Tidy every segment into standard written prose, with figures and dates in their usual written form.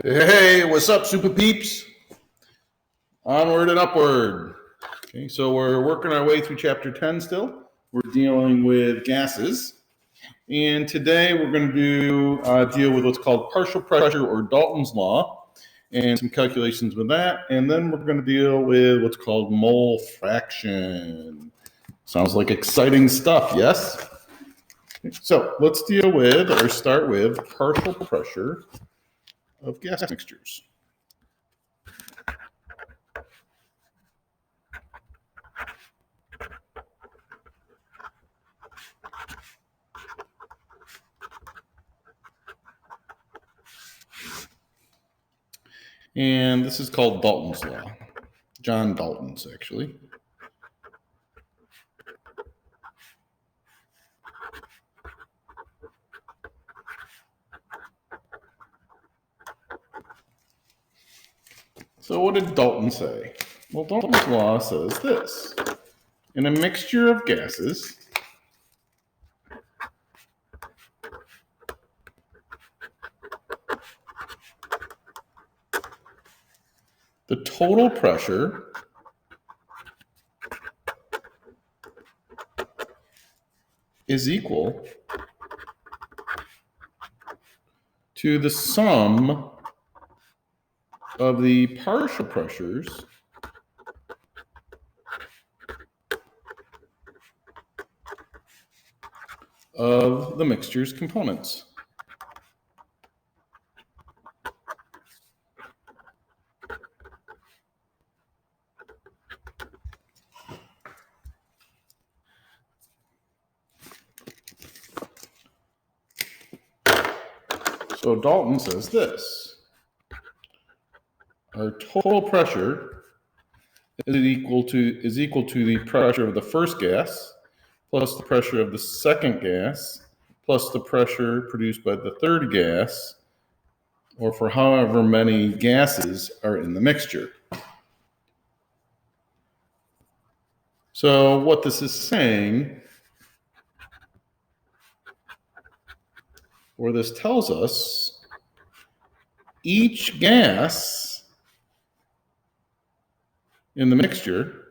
Hey, what's up, SUPA peeps? Onward and upward. Okay, so we're working our way through chapter 10 still. We're dealing with gases. And today we're going to deal with what's called partial pressure or Dalton's law and some calculations with that. And then we're going to deal with what's called mole fraction. Sounds like exciting stuff, yes? So let's deal with or start with partial pressure of gas mixtures. And this is called Dalton's law. John Dalton's, actually. So what did Dalton say? Well, Dalton's law says this. In a mixture of gases, the total pressure is equal to the sum of the partial pressures of the mixture's components. So Dalton says this. Our total pressure is equal to the pressure of the first gas plus the pressure of the second gas plus the pressure produced by the third gas, or for however many gases are in the mixture. So what this is saying, or this tells us, each gas in the mixture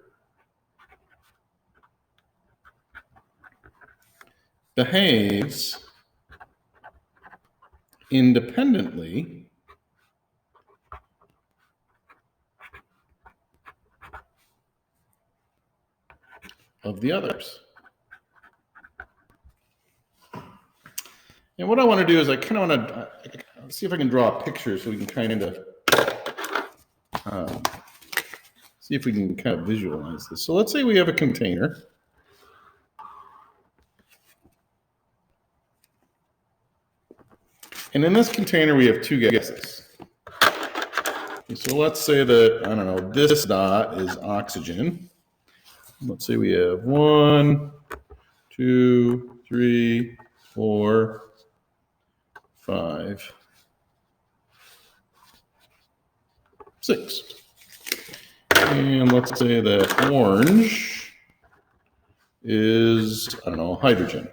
behaves independently of the others. And what I want to do is I kind of want to see if I can draw a picture so we can kind of see if we can kind of visualize this. So let's say we have a container. And in this container, we have two gases. Okay, so let's say that, I don't know, this dot is oxygen. Let's say we have 1, 2, 3, 4, 5, 6. And let's say that orange is, I don't know, hydrogen.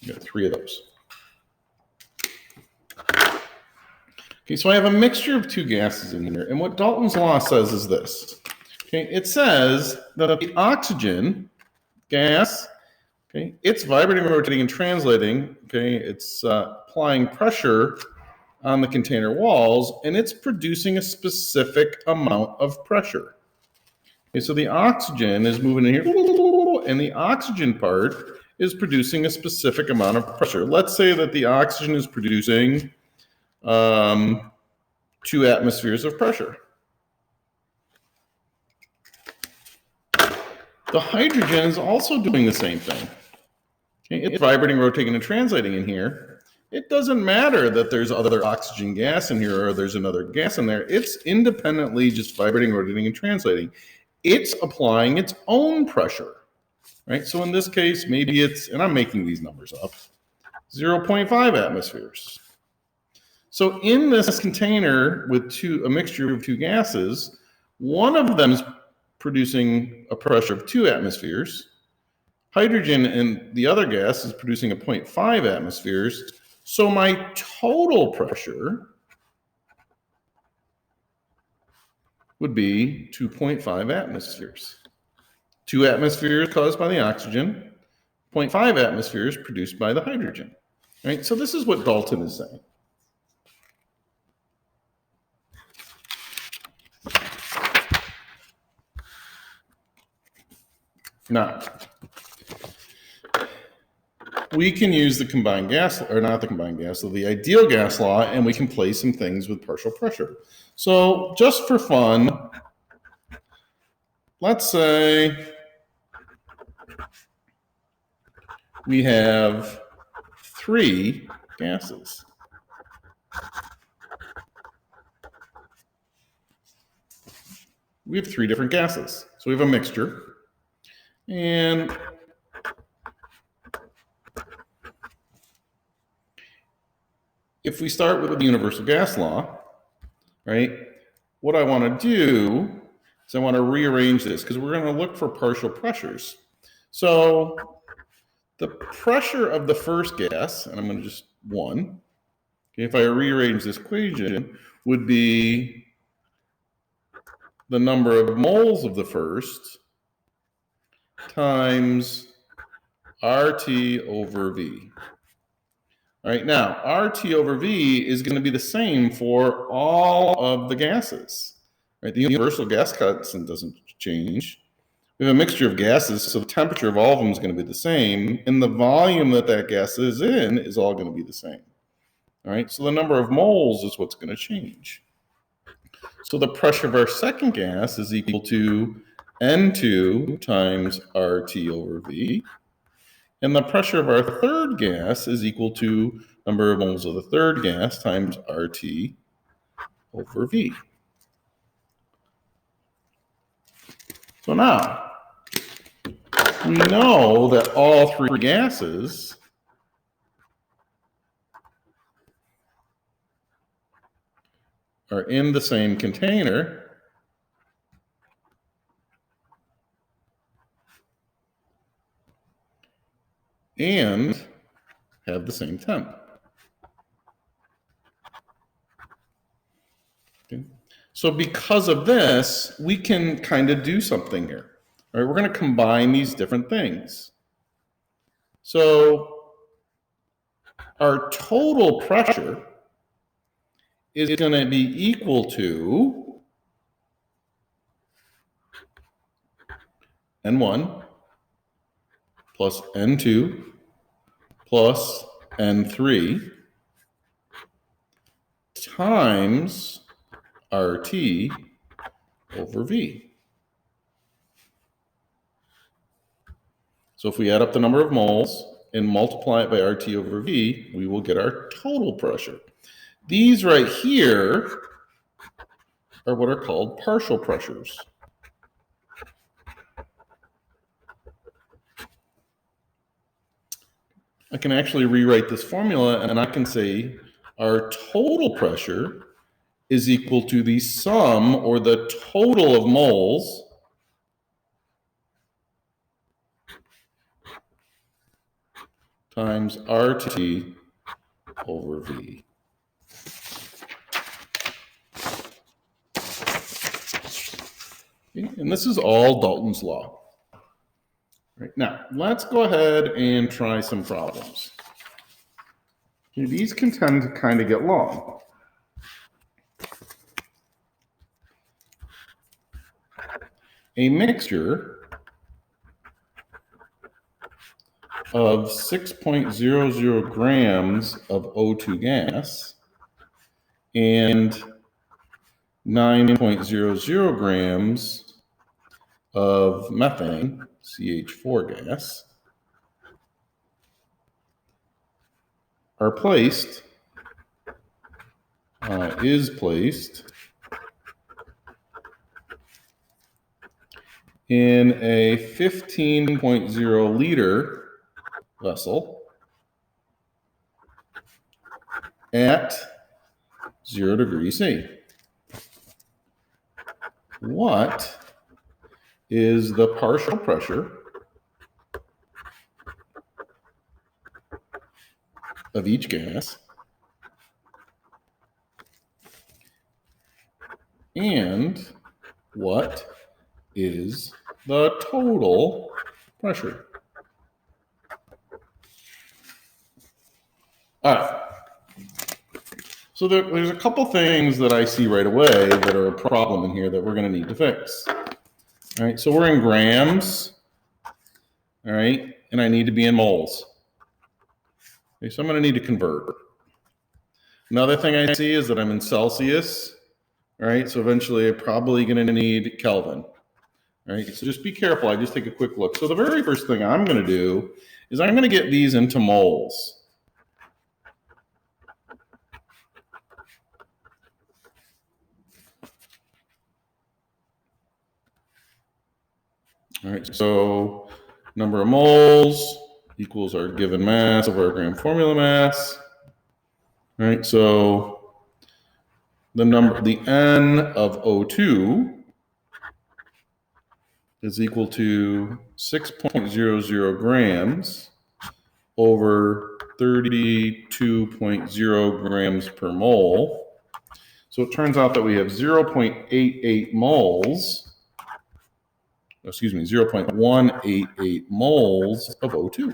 You got 3 of those. Okay, so I have a mixture of 2 gases in here, and what Dalton's law says is this. Okay, it says that the oxygen gas, okay, it's vibrating, rotating, and translating. Okay, it's applying pressure on the container walls, and it's producing a specific amount of pressure. Okay, so the oxygen is moving in here, and the oxygen part is producing a specific amount of pressure. Let's say that the oxygen is producing 2 atmospheres of pressure. The hydrogen is also doing the same thing. Okay, it's vibrating, rotating, and translating in here. It doesn't matter that there's other oxygen gas in here or there's another gas in there. It's independently just vibrating, rotating, and translating. It's applying its own pressure, right? So in this case, maybe it's, and I'm making these numbers up, 0.5 atmospheres. So in this container with a mixture of 2 gases, one of them is producing a pressure of 2 atmospheres. hydrogen in the other gas is producing a 0.5 atmospheres. So my total pressure would be 2.5 atmospheres. 2 atmospheres caused by the oxygen, 0.5 atmospheres produced by the hydrogen. Right? So this is what Dalton is saying. Now, we can use the combined gas, or not the combined gas, so the ideal gas law, and we can play some things with partial pressure. So just for fun, let's say we have 3 gases. We have 3 different gases. So we have a mixture. And if we start with the universal gas law, right, what I want to do is I want to rearrange this because we're going to look for partial pressures. So the pressure of the first gas, and I'm going to just 1, okay, if I rearrange this equation, would be the number of moles of the first times RT over V. All right, now RT over V is going to be the same for all of the gases. Right, the universal gas constant doesn't change. We have a mixture of gases, so the temperature of all of them is going to be the same, and the volume that that gas is in is all going to be the same. All right, so the number of moles is what's going to change. So the pressure of our second gas is equal to N2 times RT over V. And the pressure of our third gas is equal to number of moles of the third gas times RT over V. So now, we know that all 3 gases are in the same container. And have the same temp. Okay. So because of this, we can kind of do something here. All right, we're going to combine these different things. So our total pressure is going to be equal to N1 plus N2 plus N3 times RT over V. So if we add up the number of moles and multiply it by RT over V, we will get our total pressure. These right here are what are called partial pressures. I can actually rewrite this formula and I can say our total pressure is equal to the sum or the total of moles times RT over V. Okay, and this is all Dalton's law. Right, now, let's go ahead and try some problems. Okay, these can tend to kind of get long. A mixture of 6.00 grams of O2 gas and 9.00 grams of methane, CH4 gas, are placed, is placed in a 15.0 liter vessel at 0 degrees C. What is the partial pressure of each gas and what is the total pressure. All right. So there's a couple things that I see right away that are a problem in here that we're going to need to fix. All right, so we're in grams, all right, and I need to be in moles. Okay, so I'm going to need to convert. Another thing I see is that I'm in Celsius, all right, so eventually I'm probably going to need Kelvin. All right, so just be careful. I just take a quick look. So the very first thing I'm going to do is I'm going to get these into moles. All right, so number of moles equals our given mass over our gram formula mass. All right, so the N of O2 is equal to 6.00 grams over 32.0 grams per mole. So it turns out that we have 0.88 moles. Excuse me, 0.188 moles of O2.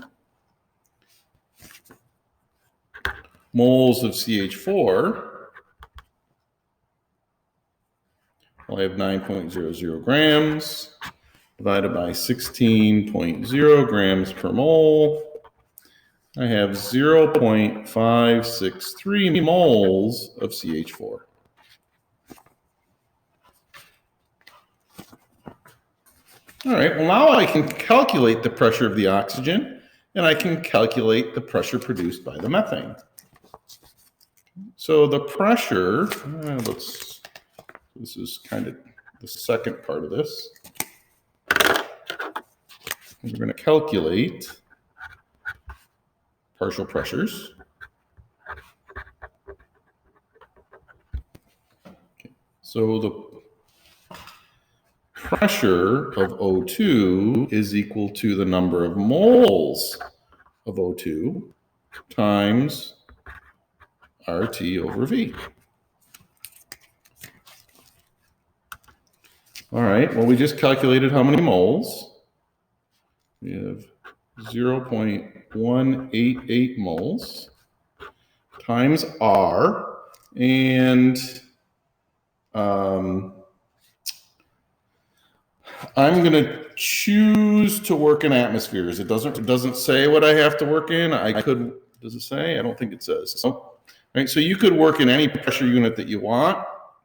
Moles of CH4, well, I have 9.00 grams divided by 16.0 grams per mole. I have 0.563 moles of CH4. All right, well, now I can calculate the pressure of the oxygen, and I can calculate the pressure produced by the methane. So the pressure, this is kind of the second part of this. We're going to calculate partial pressures. Okay. So the pressure of O2 is equal to the number of moles of O2 times RT over V. All right, well, we just calculated how many moles. We have 0.188 moles times R, and I'm going to choose to work in atmospheres. It doesn't say what I have to work in. I could, does it say? I don't think it says. So, all right, so you could work in any pressure unit that you want.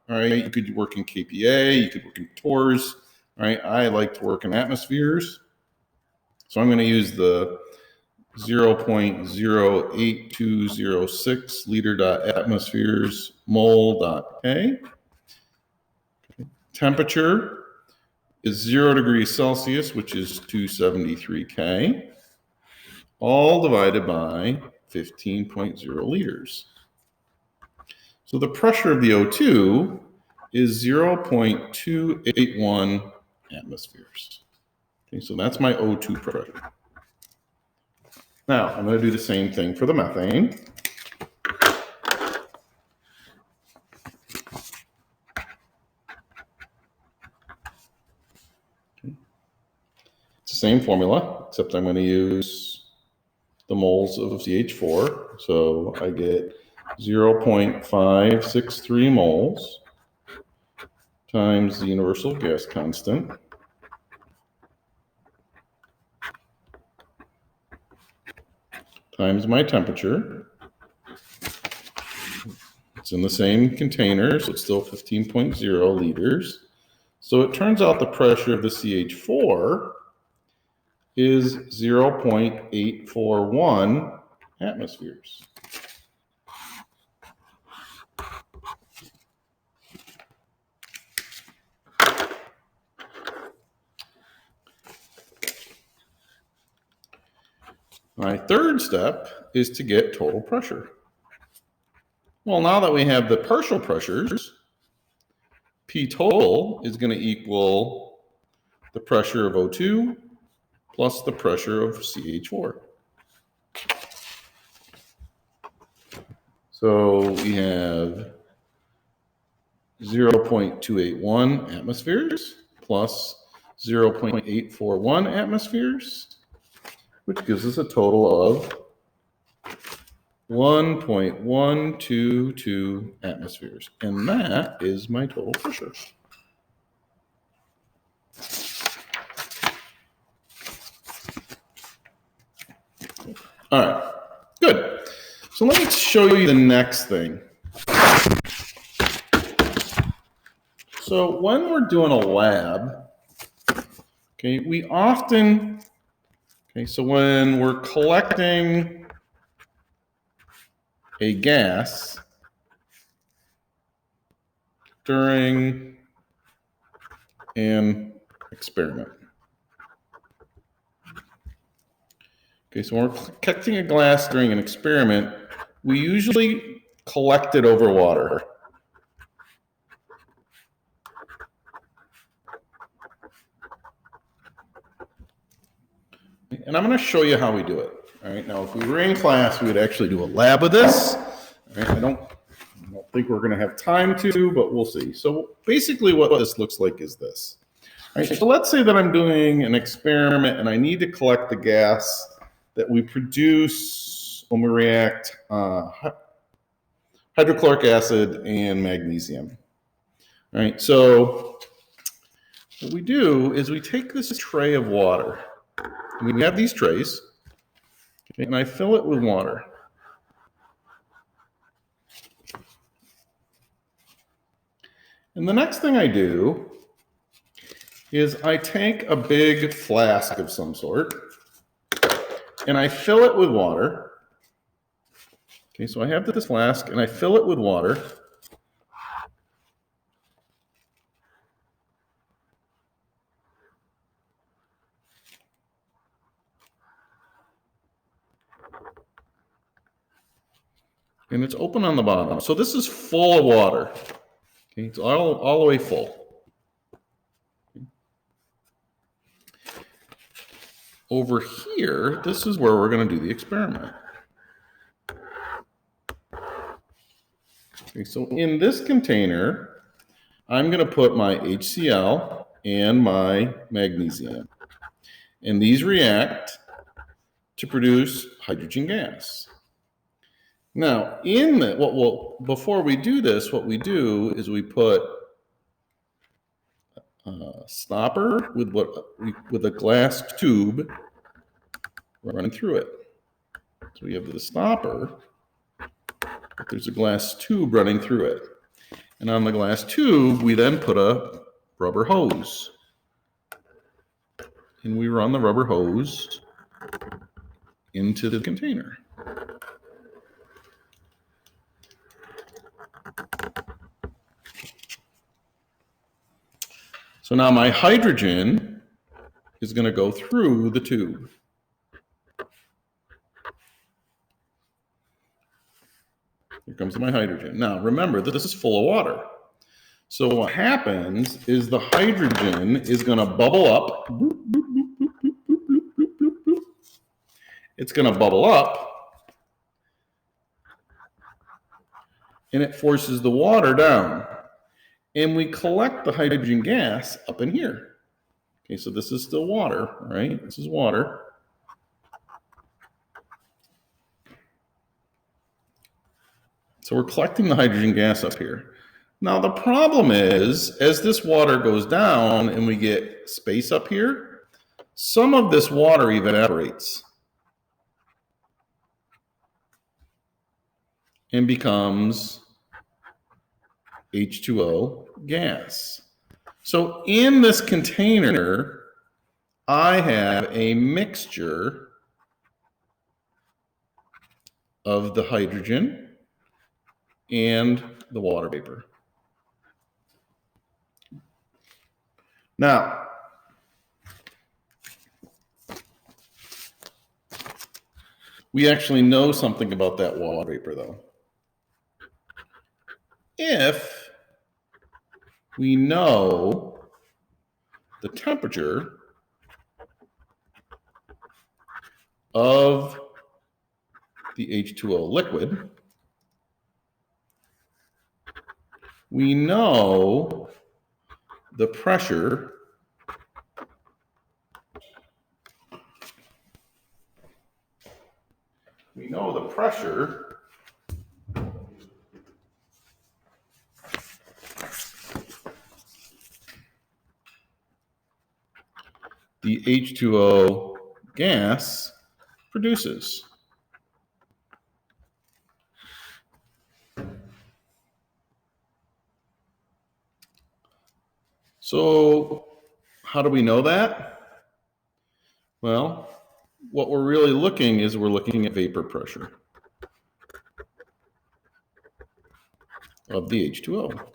All right, you could work in kPa, you could work in torrs. All right, I like to work in atmospheres. So I'm going to use the 0.08206 liter dot atmospheres mole dot K. Temperature is 0 degrees Celsius, which is 273 K, all divided by 15.0 liters. So the pressure of the O2 is 0.281 atmospheres. Okay, so that's my O2 pressure. Now, I'm going to do the same thing for the methane. It's the same formula, except I'm going to use the moles of CH4. So I get 0.563 moles times the universal gas constant times my temperature. It's in the same container, so it's still 15.0 liters. So it turns out the pressure of the CH4 is 0.841 atmospheres. My third step is to get total pressure. Well, now that we have the partial pressures, P total is going to equal the pressure of O2 plus the pressure of CH4. So we have 0.281 atmospheres plus 0.841 atmospheres, which gives us a total of 1.122 atmospheres. And that is my total pressure. All right, good. So let me show you the next thing. So when we're doing a lab, okay, we often, so when we're collecting a gas during an experiment. Okay, so when we're collecting a glass during an experiment, we usually collect it over water. And I'm going to show you how we do it. All right, now if we were in class, we would actually do a lab of this. All right, I don't think we're going to have time to, but we'll see. So basically what this looks like is this. All right, so let's say that I'm doing an experiment and I need to collect the gas that we produce when we react hydrochloric acid and magnesium. All right, so what we do is we take this tray of water. And we have these trays, okay, and I fill it with water. And the next thing I do is I take a big flask of some sort and I fill it with water. Okay, so I have this flask and I fill it with water. And it's open on the bottom. So this is full of water. Okay, it's all the way full. Over here, this is where we're going to do the experiment. Okay, so in this container, I'm going to put my HCl and my magnesium. And these react to produce hydrogen gas. Now, before we do this, what we do is we put a stopper with a glass tube running through it. So we have the stopper, but there's a glass tube running through it. And on the glass tube, we then put a rubber hose. And we run the rubber hose into the container. So now my hydrogen is going to go through the tube. Here comes my hydrogen. Now remember, this is full of water. So what happens is the hydrogen is going to bubble up. It's going to bubble up. And it forces the water down. And we collect the hydrogen gas up in here. Okay, so this is still water, right? This is water. So we're collecting the hydrogen gas up here. Now the problem is, as this water goes down and we get space up here, some of this water evaporates and becomes H2O gas. So in this container, I have a mixture of the hydrogen and the water vapor. Now, we actually know something about that water vapor, though. If we know the temperature of the H2O liquid, we know the pressure the H2O gas produces. So how do we know that? Well, what we're really looking at vapor pressure of the H2O.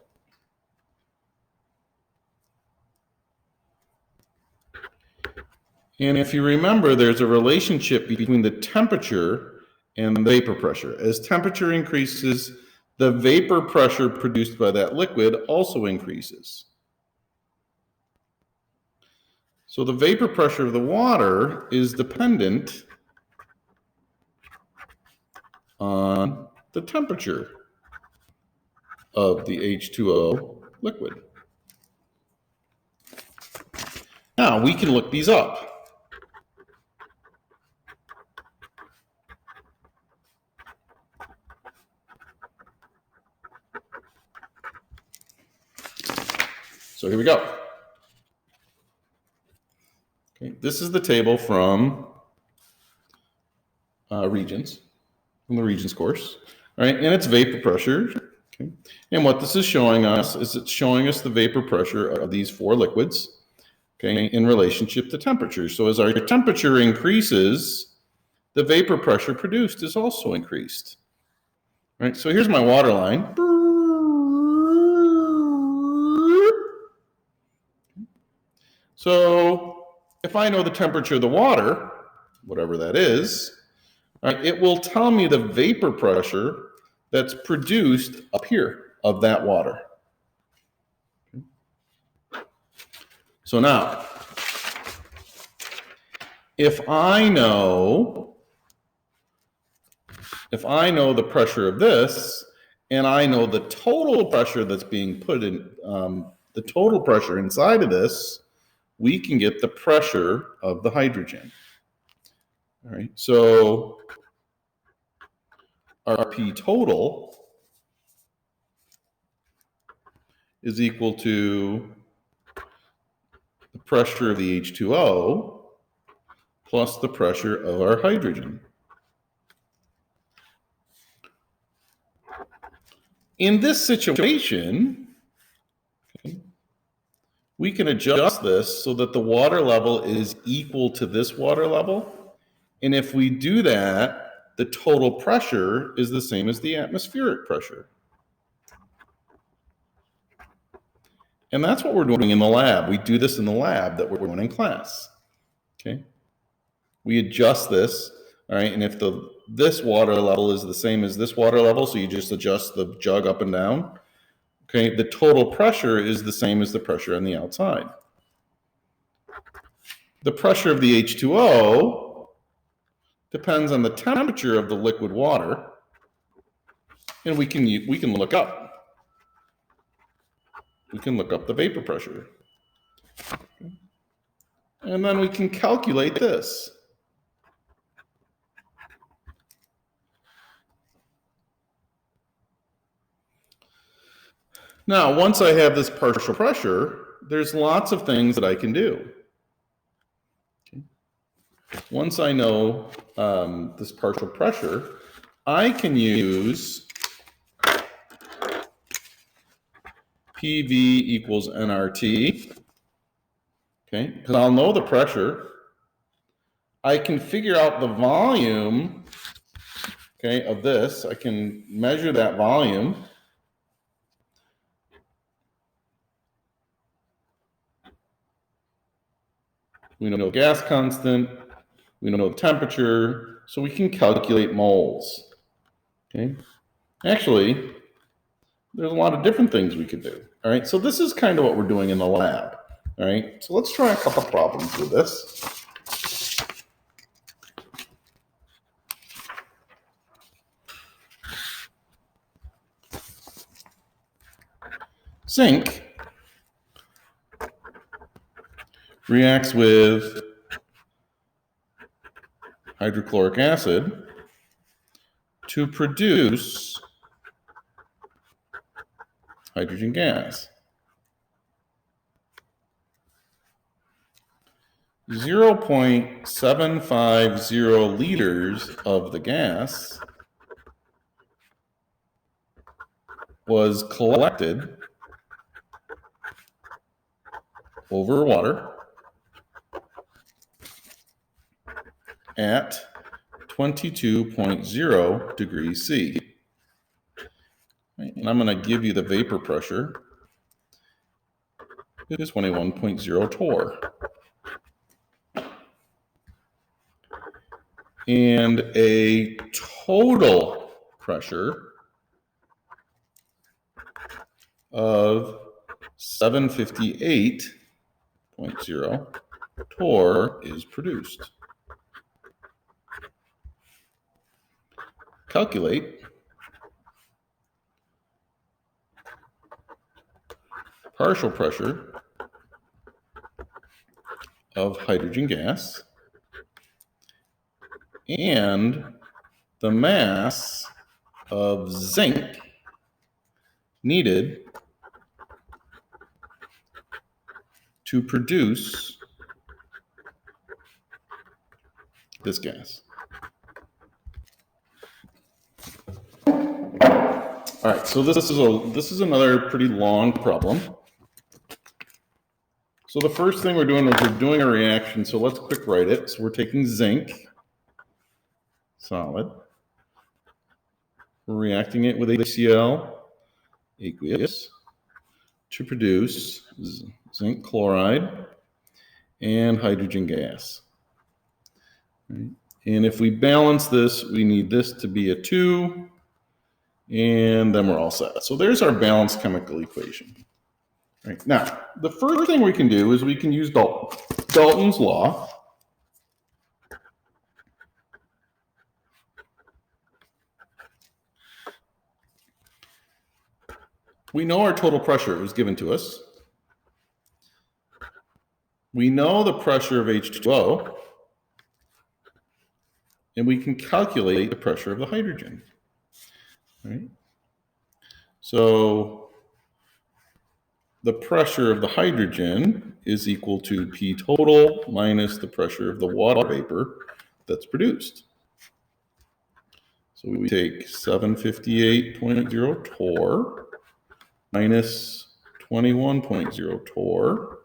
And if you remember, there's a relationship between the temperature and the vapor pressure. As temperature increases, the vapor pressure produced by that liquid also increases. So the vapor pressure of the water is dependent on the temperature of the H2O liquid. Now, we can look these up. So here we go. Okay, this is the table from from the Regents course, all right? And it's vapor pressure. Okay, and what this is showing us is it's showing us the vapor pressure of these four liquids, okay, in relationship to temperature. So as our temperature increases, the vapor pressure produced is also increased. All right, so here's my water line. So if I know the temperature of the water, whatever that is, right, it will tell me the vapor pressure that's produced up here of that water. So now, if I know the pressure of this, and I know the total pressure that's being put in, the total pressure inside of this, we can get the pressure of the hydrogen. All right, so our P total is equal to the pressure of the H2O plus the pressure of our hydrogen. In this situation, okay, we can adjust this so that the water level is equal to this water level. And if we do that, the total pressure is the same as the atmospheric pressure. And that's what we're doing in the lab. We do this in the lab that we're doing in class. Okay. We adjust this, all right, and if this water level is the same as this water level, so you just adjust the jug up and down, okay, the total pressure is the same as the pressure on the outside. The pressure of the H2O depends on the temperature of the liquid water, and we can look up. We can look up the vapor pressure. And then we can calculate this. Now, once I have this partial pressure, there's lots of things that I can do. Okay. Once I know this partial pressure, I can use PV equals nRT, okay, because I'll know the pressure. I can figure out the volume, okay, of this. I can measure that volume. We know the gas constant, we know the temperature, so we can calculate moles, okay? Actually, there's a lot of different things we could do, all right? So this is kind of what we're doing in the lab, all right? So let's try a couple problems with this. zinc reacts with hydrochloric acid to produce hydrogen gas. 0.750 liters of the gas was collected over water at 22.0 degrees C. And I'm going to give you the vapor pressure. It is 21.0 torr. And a total pressure of 758.0 torr is produced. Calculate partial pressure of hydrogen gas and the mass of zinc needed to produce this gas. All right, so this is another pretty long problem. So the first thing we're doing is we're doing a reaction. So let's quick write it. So we're taking zinc, solid. We're reacting it with HCl, aqueous, to produce zinc chloride and hydrogen gas. Right. And if we balance this, we need this to be a 2, and then we're all set. So there's our balanced chemical equation. Right. Now, the first thing we can do is we can use Dalton's law. We know our total pressure was given to us. We know the pressure of H2O, and we can calculate the pressure of the hydrogen. Right? So the pressure of the hydrogen is equal to P total minus the pressure of the water vapor that's produced. So we take 758.0 torr minus 21.0 torr,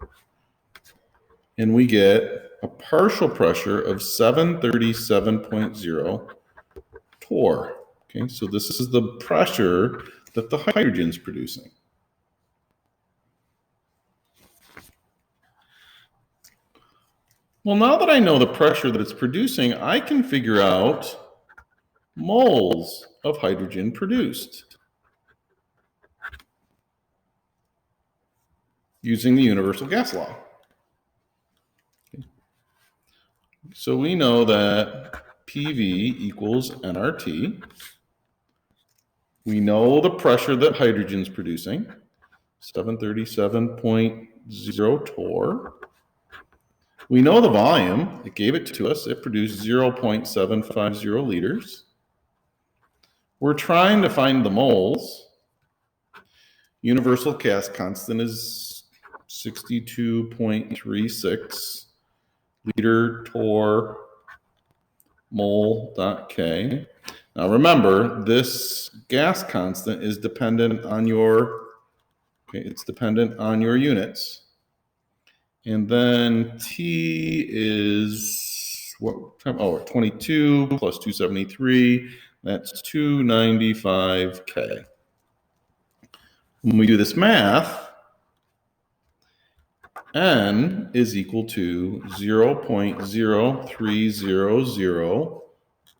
and we get a partial pressure of 737.0 torr. Okay, so this is the pressure that the hydrogen is producing. Well, now that I know the pressure that it's producing, I can figure out moles of hydrogen produced using the universal gas law. Okay. So we know that PV equals nRT. We know the pressure that hydrogen is producing, 737.0 torr. We know the volume. It gave it to us. It produced 0.750 liters. We're trying to find the moles. Universal gas constant is 62.36 liter torr mole dot K. Now remember, this gas constant is dependent on your, it's dependent on your units. And then T is what time? Oh, 22 plus 273. That's 295 K. When we do this math, N is equal to 0.0300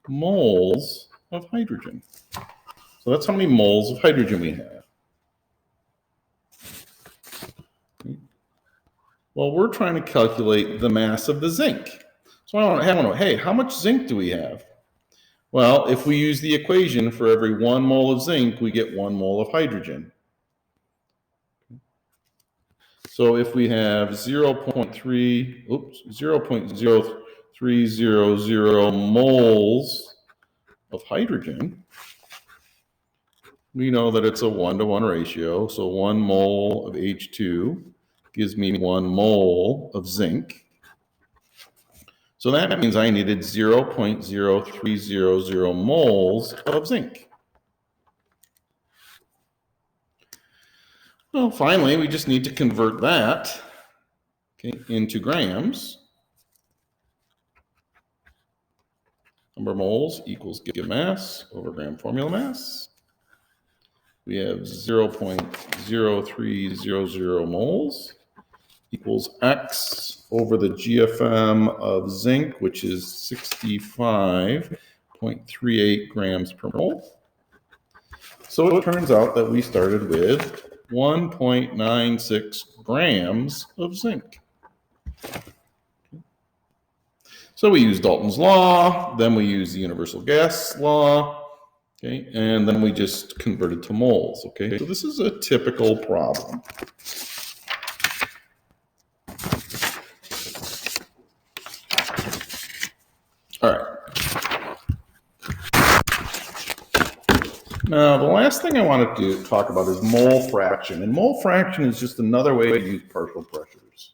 moles of hydrogen. So that's how many moles of hydrogen we have. Well, we're trying to calculate the mass of the zinc. So I want to know, hey, how much zinc do we have? Well, if we use the equation, for every 1 mole of zinc, we get 1 mole of hydrogen. So if we have 0.0300 moles of hydrogen, we know that it's a 1-to-1 ratio. So 1 mole of H2 gives me 1 mole of zinc. So that means I needed 0.0300 moles of zinc. Well, finally, we just need to convert that, okay, into grams. Number of moles equals given mass over gram formula mass. We have 0.0300 moles equals X over the GFM of zinc, which is 65.38 grams per mole. So it turns out that we started with 1.96 grams of zinc. So we use Dalton's law, then we use the universal gas law, okay, and then we just convert it to moles, okay? So this is a typical problem. All right. Now, the last thing I want to talk about is mole fraction. And mole fraction is just another way to use partial pressures.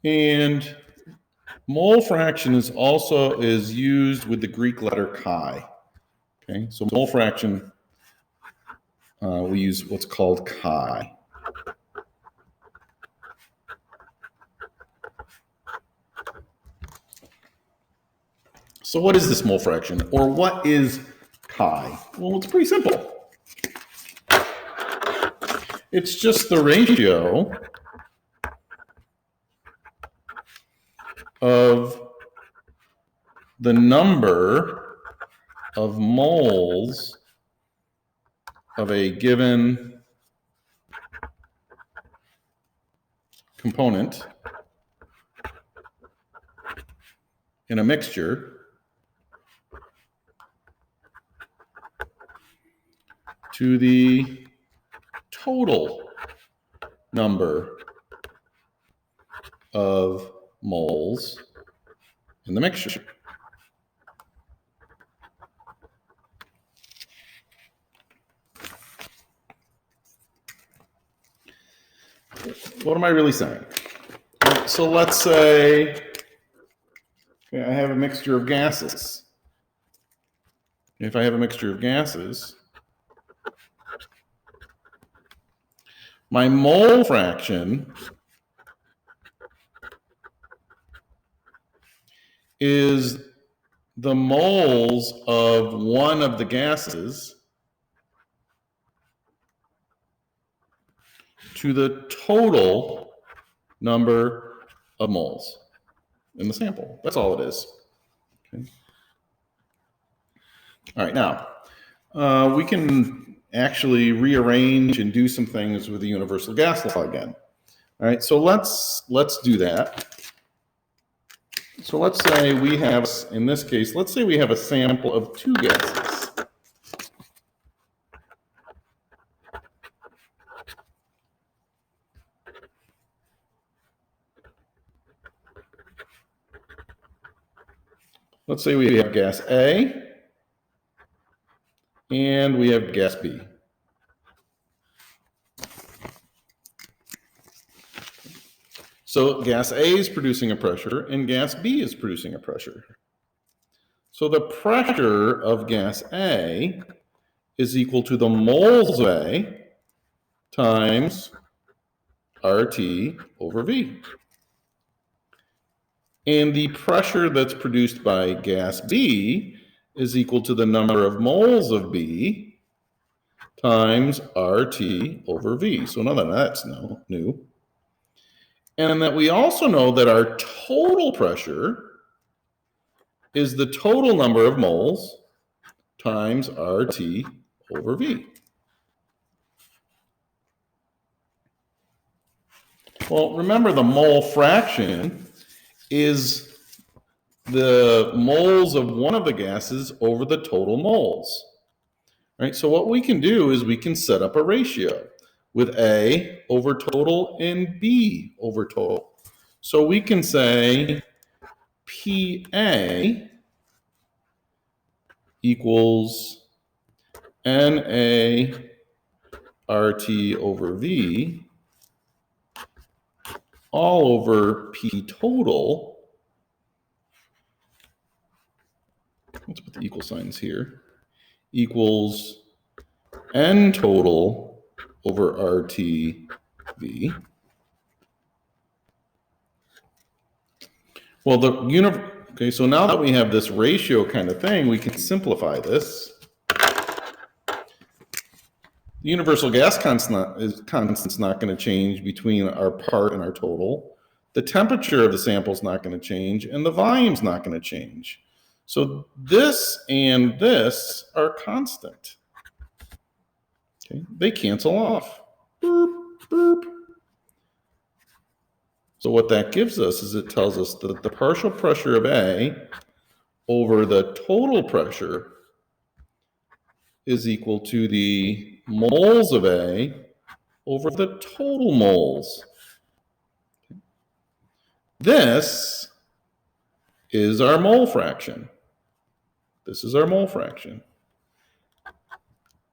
And mole fraction is also used with the Greek letter chi. Okay, so mole fraction, we use what's called chi. So what is this mole fraction, or what is chi? Well, it's pretty simple. It's just the ratio of the number of moles of a given component in a mixture to the total number of moles in the mixture. What am I really saying? So let's say okay, I have a mixture of gases. If I have a mixture of gases, my mole fraction is the moles of one of the gases to the total number of moles in the sample. That's all it is. Okay. All right, now we can actually rearrange and do some things with the universal gas law again. All right, so let's do that. So let's say we have, in this case, let's say we have a sample of 2 gases. Let's say we have gas A and we have gas B. So gas A is producing a pressure and gas B is producing a pressure. So the pressure of gas A is equal to the moles of A times RT over V. And the pressure that's produced by gas B is equal to the number of moles of B times RT over V. So none of that's new. And that we also know that our total pressure is the total number of moles times RT over V. Well, remember the mole fraction is the moles of one of the gases over the total moles. Right? So what we can do is we can set up a ratio with A over total and B over total. So we can say PA equals NA RT over V all over P total. Let's put the equal signs here. Equals N total over RT V. Well, okay, so now that we have this ratio kind of thing, we can simplify this. The universal gas constant's not going to change between our part and our total. The temperature of the sample is not going to change, and the volume's not going to change. So this and this are constant. Okay, they cancel off. Boop, boop. So what that gives us is it tells us that the partial pressure of A over the total pressure is equal to the moles of A over the total moles. This is our mole fraction. This is our mole fraction.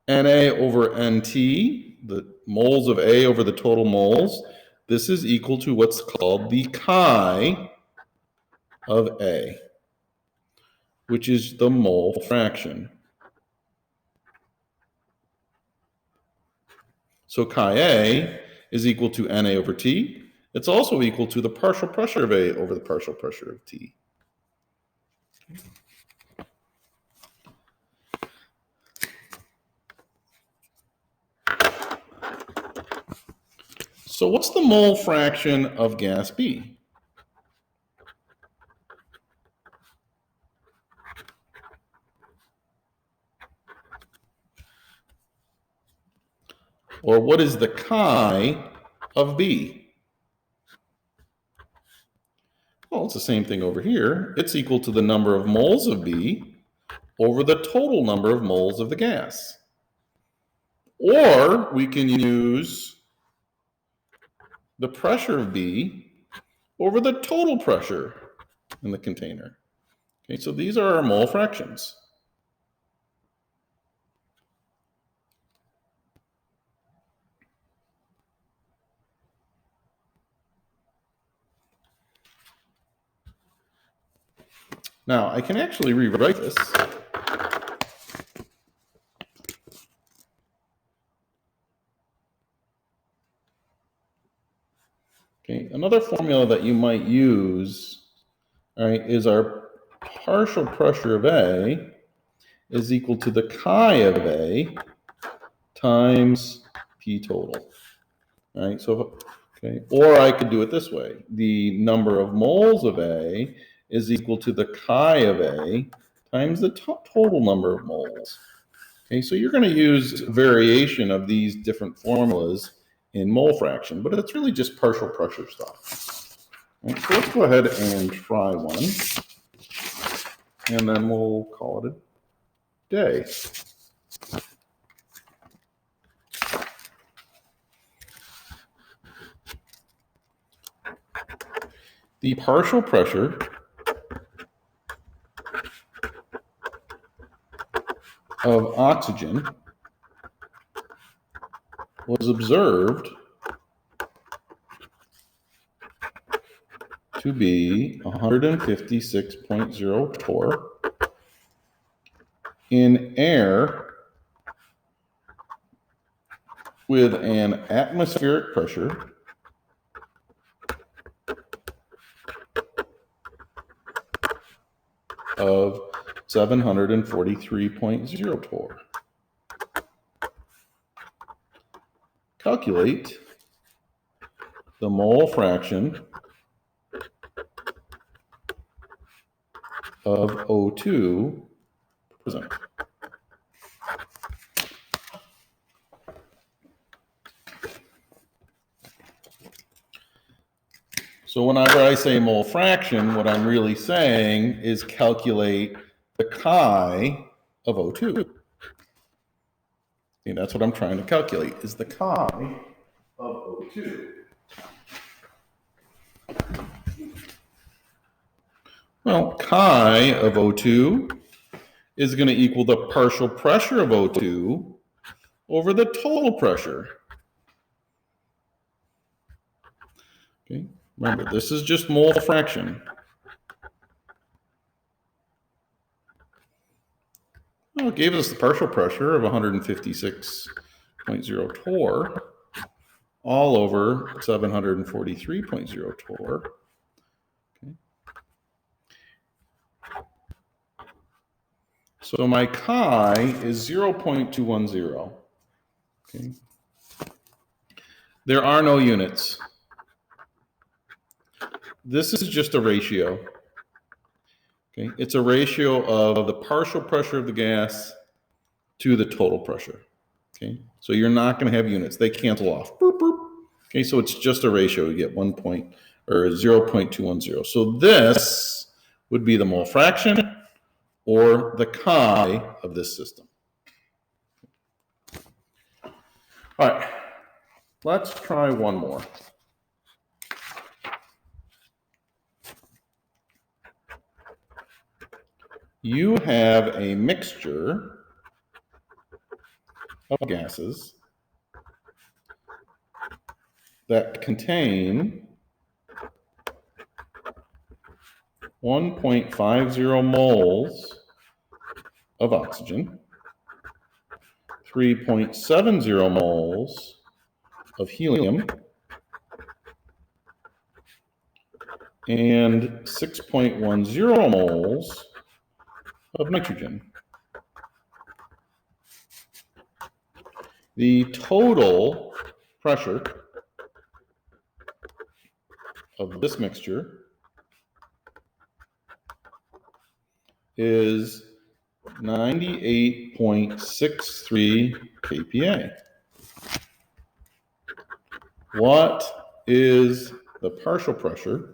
Na over Nt, the moles of A over the total moles, this is equal to what's called the chi of A, which is the mole fraction. So chi A is equal to Na over T. It's also equal to the partial pressure of A over the partial pressure of T. So what's the mole fraction of gas B? Or what is the chi of B? Well, it's the same thing over here. It's equal to the number of moles of B over the total number of moles of the gas. Or we can use the pressure of B over the total pressure in the container. Okay, so these are our mole fractions. Now, I can actually rewrite this. Okay, another formula that you might use, all right, is our partial pressure of A is equal to the chi of A times P total. All right, so, okay, or I could do it this way. The number of moles of A is equal to the chi of A times the total number of moles. Okay, so you're going to use variation of these different formulas in mole fraction, but it's really just partial pressure stuff. Right, so let's go ahead and try one, and then we'll call it a day. The partial pressure of oxygen was observed to be 156.0 torr in air with an atmospheric pressure of 743.0 torr. Calculate the mole fraction of O2 present. So whenever I say mole fraction, what I'm really saying is calculate the chi of O2. And that's what I'm trying to calculate, is the chi of O2. Well, chi of O2 is going to equal the partial pressure of O2 over the total pressure. Okay, remember, this is just mole fraction. Well, it gave us the partial pressure of 156.0 torr all over 743.0 torr. Okay. So my chi is 0.210. Okay. There are no units. This is just a ratio. Okay. It's a ratio of the partial pressure of the gas to the total pressure. Okay. So you're not going to have units. They cancel off. Boop, boop. Okay. So it's just a ratio. You get 0.210. So this would be the mole fraction or the chi of this system. All right. Let's try one more. You have a mixture of gases that contain 1.50 moles of oxygen, 3.70 moles of helium, and 6.10 moles of nitrogen. The total pressure of this mixture is 98.63 kPa. What is the partial pressure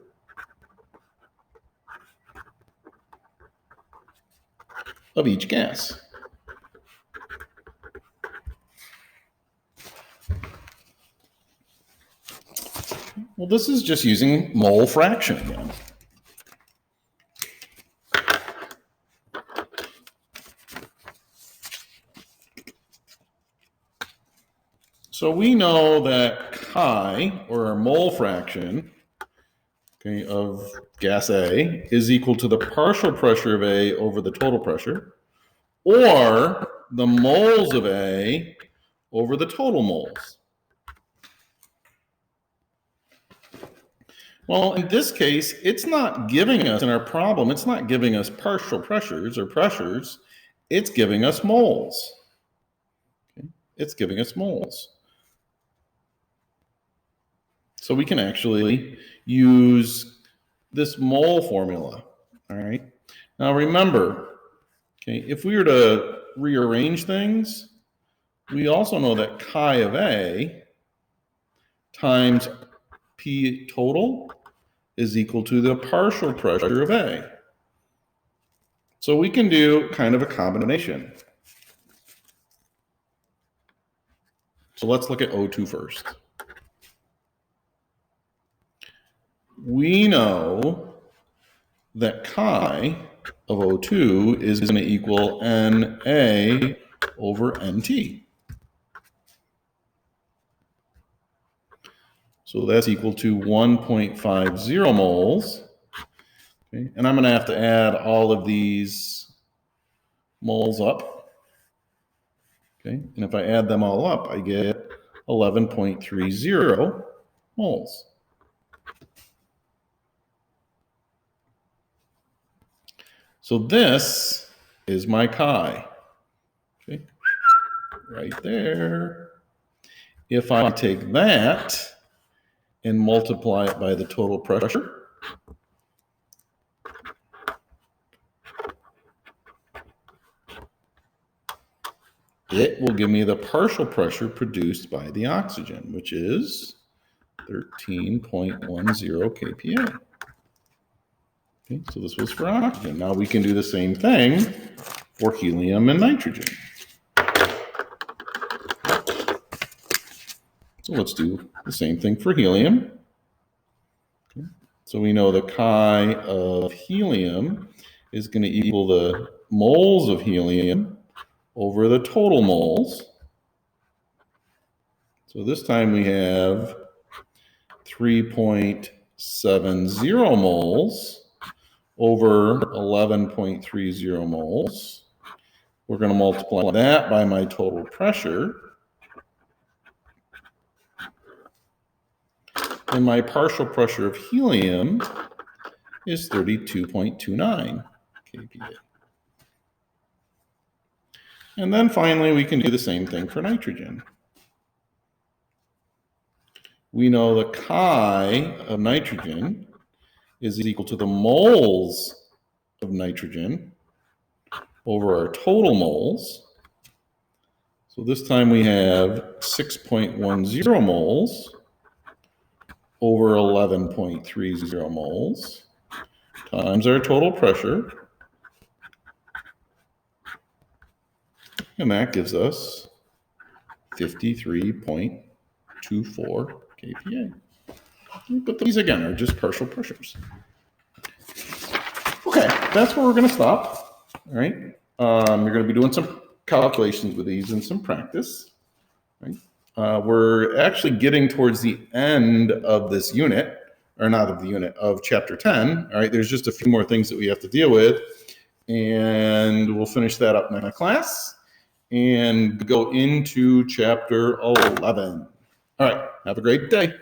of each gas? Well, this is just using mole fraction again. So we know that chi, or our mole fraction, okay, of gas A is equal to the partial pressure of A over the total pressure, or the moles of A over the total moles. Well, in this case, it's not giving us, in our problem, it's not giving us partial pressures or pressures, it's giving us moles. Okay? It's giving us moles. So we can actually use this mole formula, all right? Now remember, okay, if we were to rearrange things, we also know that chi of A times P total is equal to the partial pressure of A. So we can do kind of a combination. So let's look at O2 first. We know that chi of O2 is going to equal Na over Nt. So that's equal to 1.50 moles. Okay, and I'm going to have to add all of these moles up. Okay, and if I add them all up, I get 11.30 moles. So this is my chi. Okay, right there. If I take that and multiply it by the total pressure, it will give me the partial pressure produced by the oxygen, which is 13.10 kPa. Okay, so this was for oxygen. Now we can do the same thing for helium and nitrogen. So let's do the same thing for helium. Okay. So we know the chi of helium is going to equal the moles of helium over the total moles. So this time we have 3.70 moles over 11.30 moles. We're going to multiply that by my total pressure. And my partial pressure of helium is 32.29 kPa. And then finally, we can do the same thing for nitrogen. We know the chi of nitrogen is equal to the moles of nitrogen over our total moles. So this time we have 6.10 moles over 11.30 moles times our total pressure. And that gives us 53.24 kPa. But these again are just partial pressures. Okay, that's where we're going to stop. All right. You're going to be doing some calculations with these and some practice. Right? We're actually getting towards the end of this unit, or not of the unit, of chapter 10. All right, there's just a few more things that we have to deal with, and we'll finish that up next class and go into chapter 11. All right, have a great day.